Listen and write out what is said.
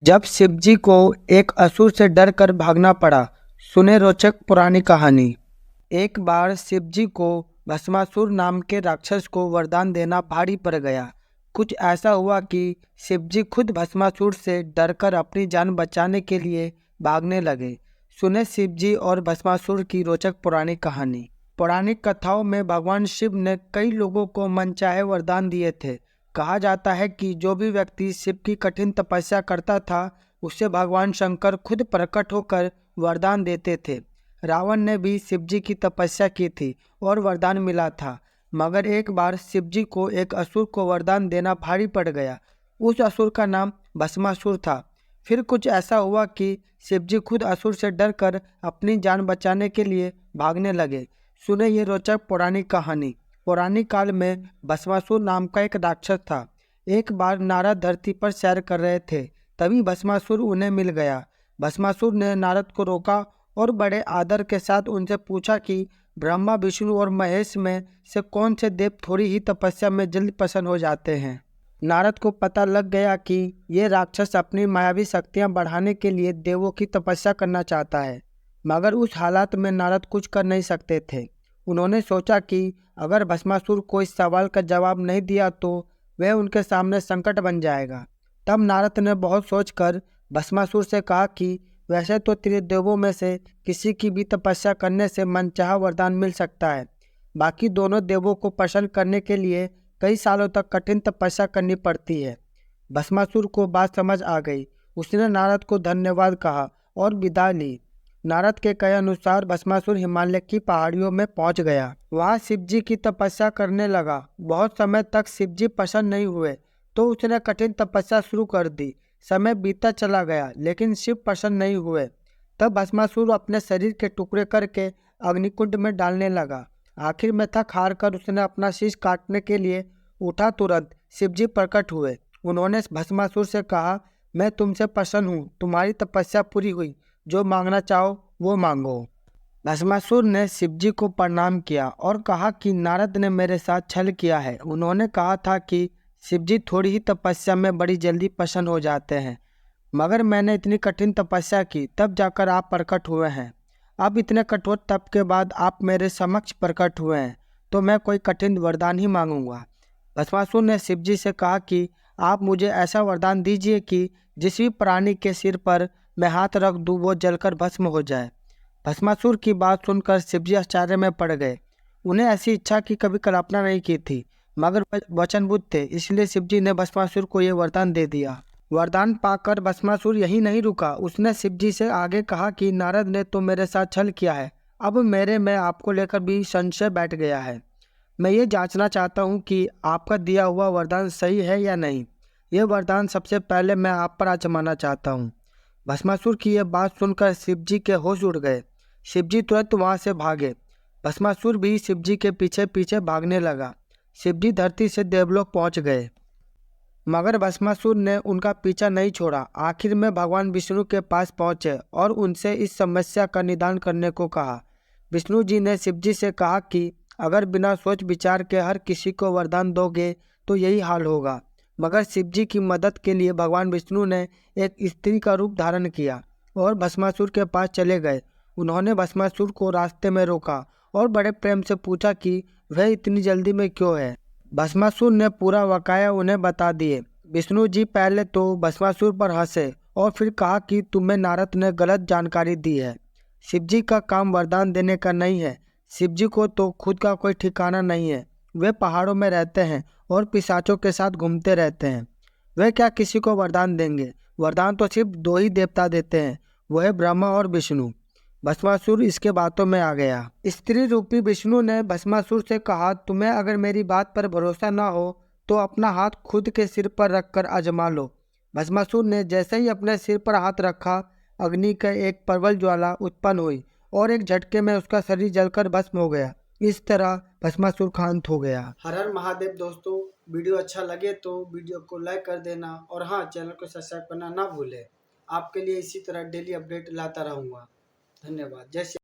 जब शिवजी को एक असुर से डर कर भागना पड़ा। सुने रोचक पुरानी कहानी। एक बार शिवजी को भस्मासुर नाम के राक्षस को वरदान देना भारी पड़ गया। कुछ ऐसा हुआ कि शिवजी खुद भस्मासुर से डरकर अपनी जान बचाने के लिए भागने लगे। सुने शिवजी और भस्मासुर की रोचक पुरानी कहानी। पौराणिक कथाओं में भगवान शिव ने कई लोगों को मनचाहे वरदान दिए थे। कहा जाता है कि जो भी व्यक्ति शिव की कठिन तपस्या करता था उससे भगवान शंकर खुद प्रकट होकर वरदान देते थे। रावण ने भी शिवजी की तपस्या की थी और वरदान मिला था। मगर एक बार शिवजी को एक असुर को वरदान देना भारी पड़ गया। उस असुर का नाम भस्मासुर था। फिर कुछ ऐसा हुआ कि शिवजी खुद असुर से डरकर अपनी जान बचाने के लिए भागने लगे। सुने ये रोचक पौराणिक कहानी। पौराणिक काल में भस्मासुर नाम का एक राक्षस था। एक बार नारद धरती पर सैर कर रहे थे, तभी भस्मासुर उन्हें मिल गया। भस्मासुर ने नारद को रोका और बड़े आदर के साथ उनसे पूछा कि ब्रह्मा, विष्णु और महेश में से कौन से देव थोड़ी ही तपस्या में जल्द प्रसन्न हो जाते हैं। नारद को पता लग गया कि ये राक्षस अपनी मायावी शक्तियां बढ़ाने के लिए देवों की तपस्या करना चाहता है, मगर उस हालात में नारद कुछ कर नहीं सकते थे। उन्होंने सोचा कि अगर भस्मासुर को इस सवाल का जवाब नहीं दिया तो वह उनके सामने संकट बन जाएगा। तब नारद ने बहुत सोचकर भस्मासुर से कहा कि वैसे तो त्रिदेवों में से किसी की भी तपस्या करने से मनचाहा वरदान मिल सकता है। बाकी दोनों देवों को प्रसन्न करने के लिए कई सालों तक कठिन तपस्या करनी पड़ती है। भस्मासुर को बात समझ आ गई। उसने नारद को धन्यवाद कहा और विदा ली। नारद के कहे अनुसार भस्मासुर हिमालय की पहाड़ियों में पहुंच गया। वहां शिवजी की तपस्या करने लगा। बहुत समय तक शिवजी प्रसन्न नहीं हुए तो उसने कठिन तपस्या शुरू कर दी। समय बीतता चला गया लेकिन शिव प्रसन्न नहीं हुए। तब भस्मासुर अपने शरीर के टुकड़े करके अग्निकुंड में डालने लगा। आखिर में थक हार कर उसने अपना शीश काटने के लिए उठा। तुरंत शिवजी प्रकट हुए। उन्होंने भस्मासुर से कहा, मैं तुमसे प्रसन्न हूँ, तुम्हारी तपस्या पूरी हुई, जो मांगना चाहो वो मांगो। भस्मासुर ने शिवजी को प्रणाम किया और कहा कि नारद ने मेरे साथ छल किया है। उन्होंने कहा था कि शिवजी थोड़ी ही तपस्या में बड़ी जल्दी प्रसन्न हो जाते हैं, मगर मैंने इतनी कठिन तपस्या की तब जाकर आप प्रकट हुए हैं। अब इतने कठोर तप के बाद आप मेरे समक्ष प्रकट हुए हैं तो मैं कोई कठिन वरदान ही मांगूंगा। भस्मासुर ने शिवजी से कहा कि आप मुझे ऐसा वरदान दीजिए कि जिस भी प्राणी के सिर पर मैं हाथ रख दूं वो जलकर भस्म हो जाए। भस्मासुर की बात सुनकर शिवजी आश्चर्य में पड़ गए। उन्हें ऐसी इच्छा की कभी कल्पना नहीं की थी, मगर वचनबद्ध थे, इसलिए शिवजी ने भस्मासुर को यह वरदान दे दिया। वरदान पाकर भस्मासुर यहीं नहीं रुका। उसने शिवजी से आगे कहा कि नारद ने तो मेरे साथ छल किया है, अब मेरे में आपको लेकर भी संशय बैठ गया है। मैं ये जांचना चाहता हूँ कि आपका दिया हुआ वरदान सही है या नहीं। यह वरदान सबसे पहले मैं आप पर आजमाना चाहता हूँ। भस्मासुर की यह बात सुनकर शिवजी के होश उड़ गए। शिवजी तुरंत वहां से भागे। भस्मासुर भी शिवजी के पीछे पीछे भागने लगा। शिवजी धरती से देवलोक पहुंच गए, मगर भस्मासुर ने उनका पीछा नहीं छोड़ा। आखिर में भगवान विष्णु के पास पहुंचे और उनसे इस समस्या का निदान करने को कहा। विष्णु जी ने शिवजी से कहा कि अगर बिना सोच विचार के हर किसी को वरदान दोगे तो यही हाल होगा। मगर शिवजी की मदद के लिए भगवान विष्णु ने एक स्त्री का रूप धारण किया और भस्मासुर के पास चले गए। उन्होंने भस्मासुर को रास्ते में रोका और बड़े प्रेम से पूछा कि वह इतनी जल्दी में क्यों है। भस्मासुर ने पूरा वाकया उन्हें बता दिए। विष्णु जी पहले तो भस्मासुर पर हंसे और फिर कहा कि तुम्हें नारद ने गलत जानकारी दी है। शिवजी का काम वरदान देने का नहीं है। शिवजी को तो खुद का कोई ठिकाना नहीं है। वे पहाड़ों में रहते हैं और पिशाचों के साथ घूमते रहते हैं। वे क्या किसी को वरदान देंगे? वरदान तो सिर्फ दो ही देवता देते हैं, वो है ब्रह्मा और विष्णु। भस्मासुर इसके बातों में आ गया। स्त्री रूपी विष्णु ने भस्मासुर से कहा, तुम्हें अगर मेरी बात पर भरोसा ना हो तो अपना हाथ खुद के सिर पर रखकर आजमा लो। भस्मासुर ने जैसे ही अपने सिर पर हाथ रखा, अग्नि का एक प्रबल ज्वाला उत्पन्न हुई और एक झटके में उसका शरीर जलकर भस्म हो गया। इस तरह भस्मासुर शांत हो गया। हर हर महादेव। दोस्तों, वीडियो अच्छा लगे तो वीडियो को लाइक कर देना और हाँ, चैनल को सब्सक्राइब करना ना भूलें। आपके लिए इसी तरह डेली अपडेट लाता रहूँगा। धन्यवाद। जय श्री